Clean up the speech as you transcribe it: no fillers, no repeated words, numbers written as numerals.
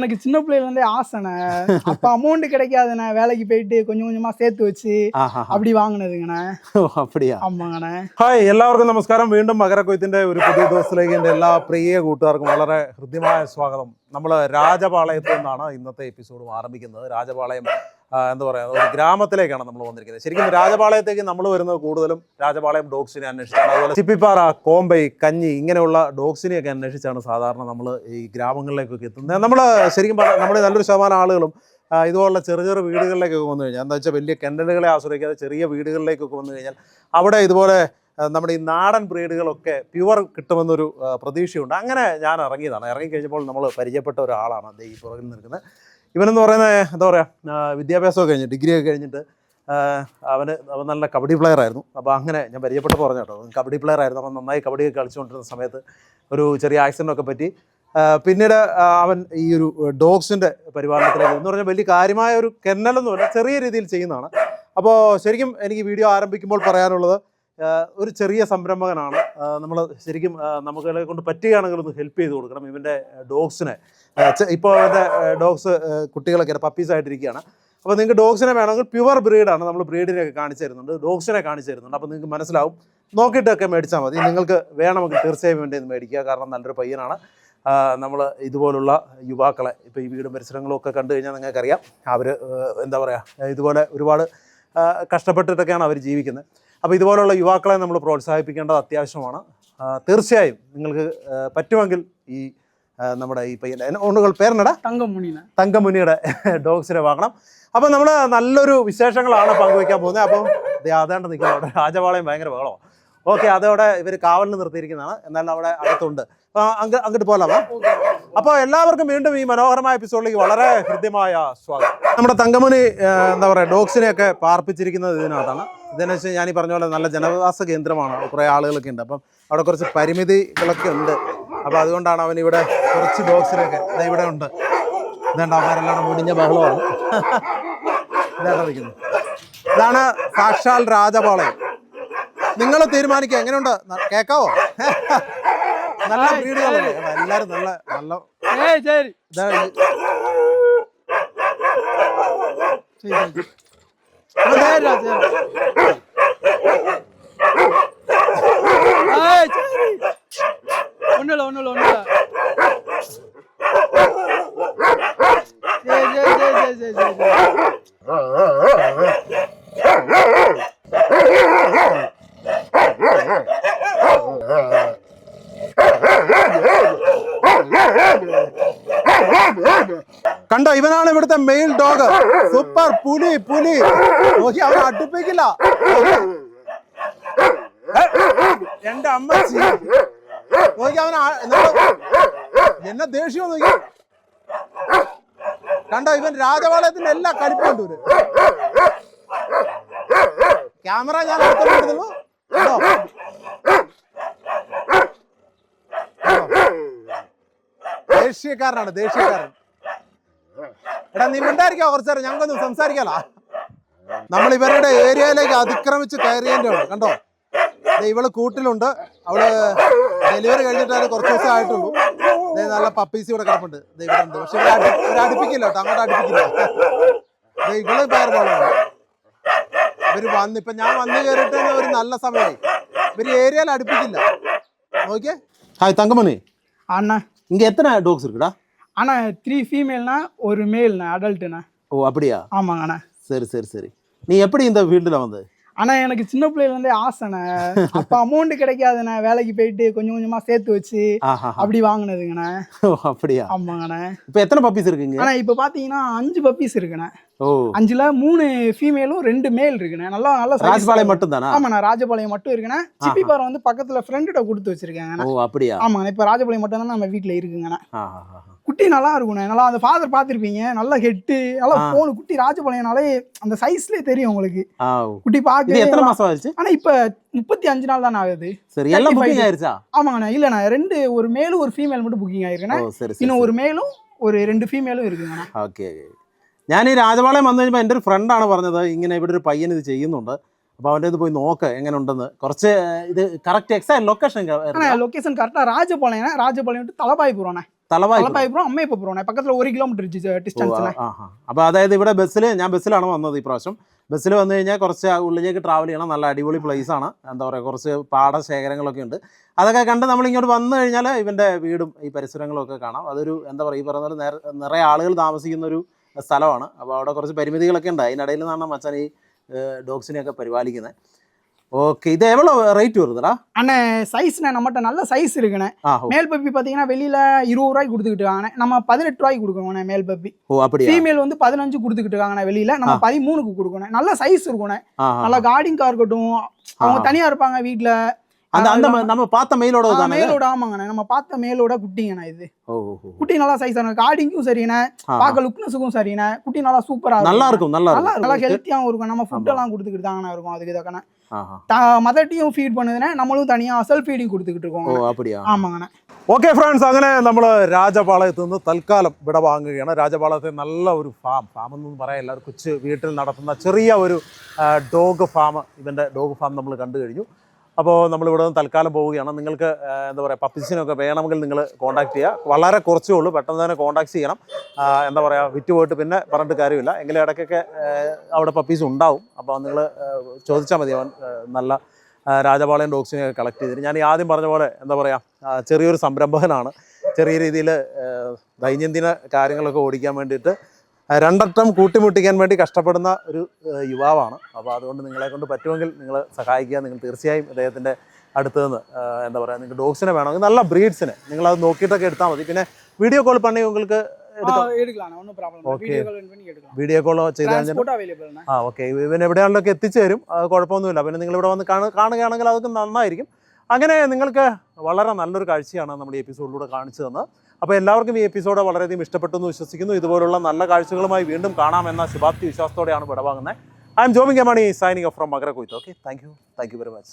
எனக்கு சின்ன பிள்ளையில இருந்தே ஆசைண்ணே. அப்ப அமௌண்ட் கிடைக்காதுண்ணே, வேலைக்கு போயிட்டு கொஞ்சம் கொஞ்சமா சேர்த்து വെച്ച് அப்படி വാങ്ങുന്നதுங்கண்ணே. அப்படியா? ആമാങ്ങண்ணേ. ഹായ്, എല്ലാവർക്കും നമസ്കാരം. വീണ്ടും മകരക്കൊയ്ത്തിന്റെ ഒരു പുതിയ ദിവസത്തിലേക്ക് എൻ്റെ എല്ലാ പ്രിയ കൂട്ടുകാർക്കും വളരെ ഹൃദ്യമായ സ്വാഗതം. നമ്മൾ രാജപാളയത്തിൽ നിന്നാണ് ഇന്നത്തെ എപ്പിസോഡ് ആരംഭിക്കുന്നത്. രാജപാളയം എന്താ പറയുക, ഒരു ഗ്രാമത്തിലേക്കാണ് നമ്മൾ വന്നിരിക്കുന്നത്. ശരിക്കും രാജപാളയത്തേക്ക് നമ്മൾ വരുന്നത് കൂടുതലും രാജപാളയം ഡോഗ്സിനെ അന്വേഷിച്ചാണ്. അതുപോലെ ചിപ്പിപ്പാറ, കോമ്പൈ, കഞ്ഞി ഇങ്ങനെയുള്ള ഡോഗ്സിനെയൊക്കെ അന്വേഷിച്ചാണ് സാധാരണ നമ്മൾ ഈ ഗ്രാമങ്ങളിലേക്കൊക്കെ എത്തുന്നത്. നമ്മൾ ശരിക്കും പറഞ്ഞാൽ നമ്മുടെ നല്ലൊരു ശതമാനം ആളുകളും ഇതുപോലുള്ള ചെറിയ ചെറിയ വീടുകളിലേക്കൊക്കെ വന്നു കഴിഞ്ഞാൽ, എന്താ വെച്ചാൽ വലിയ കെണ്ടലുകളെ ആശ്രയിക്കാതെ ചെറിയ വീടുകളിലേക്കൊക്കെ വന്നു കഴിഞ്ഞാൽ അവിടെ ഇതുപോലെ നമ്മുടെ ഈ നാടൻ ബ്രീഡുകളൊക്കെ പ്യുവർ കിട്ടുമെന്നൊരു പ്രതീക്ഷയുണ്ട്. അങ്ങനെ ഞാൻ ഇറങ്ങിയതാണ്. ഇറങ്ങിക്കഴിഞ്ഞപ്പോൾ നമ്മൾ പരിചയപ്പെട്ട ഒരാളാണ് ഈ പുറകിൽ നിൽക്കുന്നത്. ഇവനെന്ന് പറയുന്നത് എന്താ പറയുക, വിദ്യാഭ്യാസമൊക്കെ കഴിഞ്ഞ് ഡിഗ്രിയൊക്കെ കഴിഞ്ഞിട്ട് അവൻ നല്ല കബഡി പ്ലെയർ ആയിരുന്നു. അപ്പോൾ അങ്ങനെ ഞാൻ പരിചയപ്പെട്ടപ്പോൾ പറഞ്ഞു കേട്ടോ, കബഡി പ്ലെയർ ആയിരുന്നു. അപ്പം നന്നായി കബഡിയൊക്കെ കളിച്ചുകൊണ്ടിരുന്ന സമയത്ത് ഒരു ചെറിയ ആക്സിഡൻ്റൊക്കെ പറ്റി. പിന്നീട് അവൻ ഈ ഒരു ഡോഗ്സിൻ്റെ പരിപാലനത്തിലേക്ക് എന്ന് പറഞ്ഞാൽ വലിയ കാര്യമായ ഒരു കെന്നലൊന്നുമില്ല, ചെറിയ രീതിയിൽ ചെയ്യുന്നതാണ്. അപ്പോൾ ശരിക്കും എനിക്ക് വീഡിയോ ആരംഭിക്കുമ്പോൾ പറയാനുള്ളത്, ഒരു ചെറിയ സംരംഭകനാണ്. നമ്മൾ ശരിക്കും നമുക്കതിനെ കൊണ്ട് പറ്റുകയാണെങ്കിൽ ഒന്ന് ഹെൽപ്പ് ചെയ്ത് കൊടുക്കണം ഇവൻ്റെ ഡോഗ്സിനെ. ഇപ്പോൾ അവൻ്റെ ഡോഗ്സ് കുട്ടികളൊക്കെ പപ്പീസായിട്ടിരിക്കുകയാണ്. അപ്പോൾ നിങ്ങൾക്ക് ഡോഗ്സിനെ വേണമെങ്കിൽ പ്യുവർ ബ്രീഡാണ്. നമ്മൾ ബ്രീഡിനെയൊക്കെ കാണിച്ചു തരുന്നുണ്ട്, ഡോഗ്സിനെ കാണിച്ചു തരുന്നുണ്ട്. അപ്പോൾ നിങ്ങൾക്ക് മനസ്സിലാവും. നോക്കിയിട്ടൊക്കെ മേടിച്ചാൽ മതി. നിങ്ങൾക്ക് വേണമെങ്കിൽ തീർച്ചയായും വേണ്ടി ഇത് മേടിക്കുക. കാരണം നല്ലൊരു പയ്യനാണ്. നമ്മൾ ഇതുപോലുള്ള യുവാക്കളെ ഇപ്പോൾ ഈ വീടും പരിസരങ്ങളും ഒക്കെ കണ്ടു കഴിഞ്ഞാൽ നിങ്ങൾക്കറിയാം, അവർ എന്താ പറയുക, ഇതുപോലെ ഒരുപാട് കഷ്ടപ്പെട്ടിട്ടൊക്കെയാണ് അവർ ജീവിക്കുന്നത്. അപ്പോൾ ഇതുപോലുള്ള യുവാക്കളെ നമ്മൾ പ്രോത്സാഹിപ്പിക്കേണ്ടത് അത്യാവശ്യമാണ്. തീർച്ചയായും നിങ്ങൾക്ക് പറ്റുമെങ്കിൽ ഈ നമ്മുടെ ഈ പയ്യൻ്റെ ഓണുകൾ പേരെന്നടാ തങ്കമുനിയുടെ ഡോഗ്സിനെ വാങ്ങണം. അപ്പോൾ നമ്മൾ നല്ലൊരു വിശേഷങ്ങളാണ് പങ്കുവയ്ക്കാൻ പോകുന്നത്. അപ്പം അതാണ്ട് നിൽക്കുന്നത് അവിടെ രാജപാളയം ഭയങ്കര ബഹളമാണ്. ഓക്കെ, അതോടെ ഇവർ കാവലിന് നിർത്തിയിരിക്കുന്നതാണ്. എന്നാലും അവിടെ അകത്തുണ്ട്. അങ്ങോട്ട് പോലാമോ? അപ്പോൾ എല്ലാവർക്കും വീണ്ടും ഈ മനോഹരമായ എപ്പിസോഡിലേക്ക് വളരെ ഹൃദ്യമായ സ്വാഗതം. നമ്മുടെ തങ്കമുനി എന്താ പറയുക, ഡോഗ്സിനെയൊക്കെ പാർപ്പിച്ചിരിക്കുന്നത് ഇതിനകത്താണ്. ഇതെന്ന് വെച്ചാൽ ഞാൻ ഈ പറഞ്ഞ പോലെ നല്ല ജനവാസ കേന്ദ്രമാണ്. കുറേ ആളുകളൊക്കെ ഉണ്ട്. അപ്പം അവിടെ കുറച്ച് പരിമിതികളൊക്കെ ഉണ്ട്. അപ്പോൾ അതുകൊണ്ടാണ് അവൻ ഇവിടെ കുറച്ച് ഡോഗ്സിനെയൊക്കെ ഇവിടെ ഉണ്ട്. ഇതാണ്ട് അവന്മാരെല്ലാം മുടിഞ്ഞ ബഹളമാണ്. ഇതാണ് ഇരിക്കുന്നത്. ഇതാണ് സാക്ഷാൽ രാജപാളയം. നിങ്ങൾ തീരുമാനിക്കുക, എങ്ങനെയുണ്ട്, കേൾക്കാവോ? നല്ല ബ്രീഡുകളല്ലേ എല്ലാവരും, നല്ല നല്ല കണ്ടോ, ഇവനാണ് ഇവിടുത്തെ മെയിൽ ഡോഗ്. സൂപ്പർ പുലി പുലി. നോക്കി, അവനെ അടുപ്പിക്കില്ല. എന്റെ അമ്മച്ചി നോക്കി, അവൻ എന്നെ ദേഷ്യം നോക്കി. കണ്ടോ, ഇവൻ രാജപാളയത്തിന്റെ എല്ലാ കളിപ്പുണ്ട്. ഇവര് ക്യാമറ ഞാൻ എടുത്തുള്ളൂ. ദേശീയക്കാരനാണ്, ദേശീയക്കാരൻ. എടാ, നീ മിണ്ടായിരിക്കോ കുറച്ചു നേരം, ഞങ്ങൾക്കൊന്നും സംസാരിക്കാലോ. നമ്മൾ ഇവരുടെ ഏരിയയിലേക്ക് അതിക്രമിച്ച് കയറിയതിൻ്റെ കണ്ടോ. ഇവള് കൂട്ടിലുണ്ട്. അവള് ഡെലിവറി കഴിഞ്ഞിട്ട് കുറച്ച് ദിവസം ആയിട്ടുള്ളൂ. നല്ല പപ്പീസ് ഇവിടെ കിടപ്പുണ്ട്. ഇവിടെ ഉണ്ട്. പക്ഷെ ഇവർ അടുപ്പിക്കില്ല കേട്ടോ, അങ്ങോട്ട് അടുപ്പിക്കില്ല. ഇവള് പേർബോളാണ്. ഇവര് വന്ന് ഇപ്പൊ ഞാൻ വന്ന് കയറിയിട്ട് ഒരു നല്ല സമയമായി. ഇവര് ഏരിയയിൽ അടുപ്പിക്കില്ല. നോക്കിയേ. ഹായ് തങ്കമണി. அண்ணா இங்க எத்தனை டாக்ஸ் இருக்குடா? அண்ணா 3 ஃபீமேல்னா ஒரு மேல்ண்ணா, அடல்ட்டுண்ணா. ஓ அப்படியா? ஆமாங்க அண்ணா. சரி சரி சரி. நீ எப்படி இந்த ஃபீல்டில் வந்து? அண்ணா எனக்கு சின்ன பிள்ளையில இருந்தே ஆசைண்ணே. அப்ப அமௌண்ட் கிடைக்காதுண்ணே, வேலைக்கு போயிட்டு கொஞ்சம் கொஞ்சமா சேர்த்து வச்சு அப்படி வாங்கினதுங்கண்ணே. ஓ அப்படியா? ஆமாங்கண்ணே. இப்போ எத்தனை பப்பீஸ் இருக்குங்க? அண்ணா இப்போ பாத்தீங்கன்னா 5 பப்பீஸ் இருக்குண்ணே. ஓ 5ல 3 ஃபீமேலும் 2 மேல் இருக்குண்ணே. நல்லா நல்லா ராஜபாளையம் மட்டும் தானா? ஆமாண்ணா, ராஜபாளையம் மட்டும் இருக்குண்ணே. சிப்பிப்பாறை வந்து பக்கத்துல ஃப்ரெண்ட்ட கொடுத்து வச்சிருக்காங்கண்ணே. ஓ அப்படியா? ஆமாண்ணா, இப்போ ராஜபாளையம் மட்டும் தான் நம்ம வீட்டுல இருக்குங்கண்ணே. குட்டி நல்லா இருக்குண்ணே. நல்லா அந்த ஃபாதர் பார்த்துருப்பீங்க, நல்லா ஹெட்டு நல்லா போன குட்டி. ராஜபாளையம்னாலே அந்த சைஸ்லயே தெரியும் உங்களுக்கு. குட்டி பார்க்க எத்தனை மாசம் ஆச்சு? ஆனா இப்ப 35 நாள் தான் ஆகுது. சரி, எல்லாம் புக்கிங் ஆயிருச்சா? ஆமாங்கண்ணா. இல்லண்ணா, 2 ஒரு மேலும் ஒரு ஃபீமேல் மட்டும் புக்கிங் ஆயிருக்குண்ணே. இன்னும் ഒരു മേലും ഒരു 2 ഫീമേലും இருக்குங்கண்ணா. ഓക്കെ. ഞാൻ ഈ രാജപാളയം വന്നു കഴിഞ്ഞപ്പോൾ എൻ്റെ ഒരു ഫ്രണ്ടാണ് പറഞ്ഞത്, ഇങ്ങനെ ഇവിടെ ഒരു പയ്യൻ ഇത് ചെയ്യുന്നുണ്ട്. അപ്പോൾ അവൻ്റെ ഇത് പോയി നോക്ക് എങ്ങനെ ഉണ്ടെന്ന്. കുറച്ച് ഇത് കറക്റ്റ് എക്സാക്ട് ലൊക്കേഷൻ ലൊക്കേഷൻ കറക്റ്റാக ராஜபாளையம். ராஜபாளையம் டு தலபாய்புரம்ண்ணே. തലപ്പായിപ്പുറം അമ്മയപ്പുറം പക്കത്തിൽ 1 കിലോമീറ്റർ ഡിസ്റ്റൻസ്. അപ്പോൾ അതായത് ഇവിടെ ഞാൻ ബസ്സിലാണ് വന്നത് ഈ പ്രാവശ്യം. ബസ്സിൽ വന്നു കഴിഞ്ഞാൽ കുറച്ച് ഉള്ളിലേക്ക് ട്രാവൽ ചെയ്യണം. നല്ല അടിപൊളി പ്ലേസ് ആണ്. എന്താ പറയുക, കുറച്ച് പാടശേഖരങ്ങളൊക്കെ ഉണ്ട്. അതൊക്കെ കണ്ട് നമ്മളിങ്ങോട്ട് വന്നു കഴിഞ്ഞാൽ ഇവൻ്റെ വീടും ഈ പരിസരങ്ങളും ഒക്കെ കാണാം. അതൊരു എന്താ പറയുക, ഈ പറയുന്ന പോലെ നിറയെ ആളുകൾ താമസിക്കുന്നൊരു സ്ഥലമാണ്. അപ്പോൾ അവിടെ കുറച്ച് പരിമിതികളൊക്കെ ഉണ്ട്. അതിനിടയിൽ നിന്നാണ് മച്ചാൻ ഈ ഡോഗ്സിനെയൊക്കെ പരിപാലിക്കുന്നത്. ஓகே, இது எவ்வளோ ரேட் வருதுடா? அண்ணே சைஸ்ண்ணே நம்மகிட்ட நல்ல சைஸ் இருக்குண்ணே. மேல் பப்பி பார்த்தீங்கன்னா வெளியில் 20 ரூபாய்க்கு கொடுத்துக்கிட்டு இருக்காங்கண்ணே. நம்ம 18 ரூபாய்க்கு கொடுக்கணுண்ணே மேல் பப்பி. ஓ அப்படியா? ஃபீமேல் வந்து 15 கொடுத்துக்கிட்டு இருக்காங்கண்ணே வெளியில். நம்ம 13க்கு கொடுக்கணும். நல்ல சைஸ் இருக்குண்ணே. நல்லா கார்டிங்காக இருக்கட்டும், அவங்க தனியாக இருப்பாங்க வீட்டில். அந்த நம்ம பார்த்த மேலோட மேலோட ஆமாங்கண்ணே, நம்ம பார்த்த மேலோட குட்டிங்கண்ணா இது. குட்டி நல்லா சைஸ் ஆன, கார்டிங்கும் சரிண்ணே, பார்க்க லுக்னஸுக்கும் சரிண்ணே. குட்டி நல்லா சூப்பரா நல்லா இருக்கும். நல்லா ஹெல்த்தியாகவும் இருக்கும். நம்ம ஃபுட் எல்லாம் கொடுத்துக்கிட்டு தாங்கண்ணா இருக்கும். அதுக்கு இதாக்கண்ணே മദർട്ടിയും ഫീഡ് പണിതിനെ നമ്മളും തനിയാ സെൽഫ് ഫീഡിങ് കൊടുത്തിട്ട് இருக்கோம். ഓ அப்படியா? ആമാങ്ങനെ. ഓക്കെ ഫ്രണ്ട്സ്, അങ്ങനെ നമ്മൾ രാജപാളയത്ത് നിന്ന് തൽക്കാലം വിട വാങ്ങുകയാണ്. രാജപാളയത്തെ നല്ല ഒരു ഫാം എന്നൊന്നും പറയാനില്ല, ഒരു കൊച്ചു വീട്ടിൽ നടത്തുന്ന ചെറിയ ഒരു ഡോഗ് ഫാം, ഇവൻ്റെ ഡോഗ് ഫാം നമ്മൾ കണ്ടു കഴിഞ്ഞു. അപ്പോൾ നമ്മളിവിടെ നിന്ന് തൽക്കാലം പോവുകയാണ്. നിങ്ങൾക്ക് എന്താ പറയുക, പപ്പീസിനൊക്കെ വേണമെങ്കിൽ നിങ്ങൾ കോൺടാക്ട് ചെയ്യുക. വളരെ കുറച്ചേ ഉള്ളൂ, പെട്ടെന്ന് തന്നെ കോൺടാക്ട് ചെയ്യണം. എന്താ പറയുക, വിറ്റ് പോയിട്ട് പിന്നെ പറഞ്ഞിട്ട് കാര്യമില്ല. എങ്കിലും ഇടയ്ക്കൊക്കെ അവിടെ പപ്പീസ് ഉണ്ടാവും. അപ്പോൾ നിങ്ങൾ ചോദിച്ചാൽ മതി. അവൻ നല്ല രാജപാളയം ഡോഗ്സിനെയൊക്കെ കളക്ട് ചെയ്തിട്ട്, ഞാൻ ആദ്യം പറഞ്ഞ പോലെ എന്താ പറയുക, ചെറിയൊരു സംരംഭകനാണ്. ചെറിയ രീതിയിൽ ദൈനംദിന കാര്യങ്ങളൊക്കെ ഓടിക്കാൻ വേണ്ടിയിട്ട് രണ്ടറ്റം കൂട്ടിമുട്ടിക്കാൻ വേണ്ടി കഷ്ടപ്പെടുന്ന ഒരു യുവാവാണ്. അപ്പോൾ അതുകൊണ്ട് നിങ്ങളെ കൊണ്ട് പറ്റുമെങ്കിൽ നിങ്ങൾ സഹായിക്കുക. നിങ്ങൾ തീർച്ചയായും അദ്ദേഹത്തിൻ്റെ അടുത്ത് നിന്ന് എന്താ പറയുക, നിങ്ങൾക്ക് ഡോഗ്സിനെ വേണമെങ്കിൽ നല്ല ബ്രീഡ്സിനെ നിങ്ങളത് നോക്കിയിട്ടൊക്കെ എടുത്താൽ മതി. പിന്നെ വീഡിയോ കോൾ പണി നിങ്ങൾക്ക് വീഡിയോ കോൾ ചെയ്ത് കഴിഞ്ഞാൽ ഓക്കെ, ഇവൻ എവിടെയാണെങ്കിലൊക്കെ എത്തിച്ചു തരും. അത് കുഴപ്പമൊന്നുമില്ല. പിന്നെ നിങ്ങളിവിടെ വന്ന് കാണുകയാണെങ്കിൽ അതൊക്കെ നന്നായിരിക്കും. അങ്ങനെ നിങ്ങൾക്ക് വളരെ നല്ലൊരു കാഴ്ചയാണ് നമ്മൾ ഈ എപ്പിസോഡിലൂടെ കാണിച്ചു തന്നത്. അപ്പോൾ എല്ലാവർക്കും ഈ എപ്പിസോഡ് വളരെയധികം ഇഷ്ടപ്പെട്ടു എന്ന് വിശ്വസിക്കുന്നു. ഇതുപോലുള്ള നല്ല കാഴ്ചകളുമായി വീണ്ടും കാണാമെന്ന ശുഭാപ്തി വിശ്വാസത്തോടെയാണ് വിടവാങ്ങുന്നത്. I'm Jobin K Mani, signing off from Makarakoythu. Okay, thank you very much.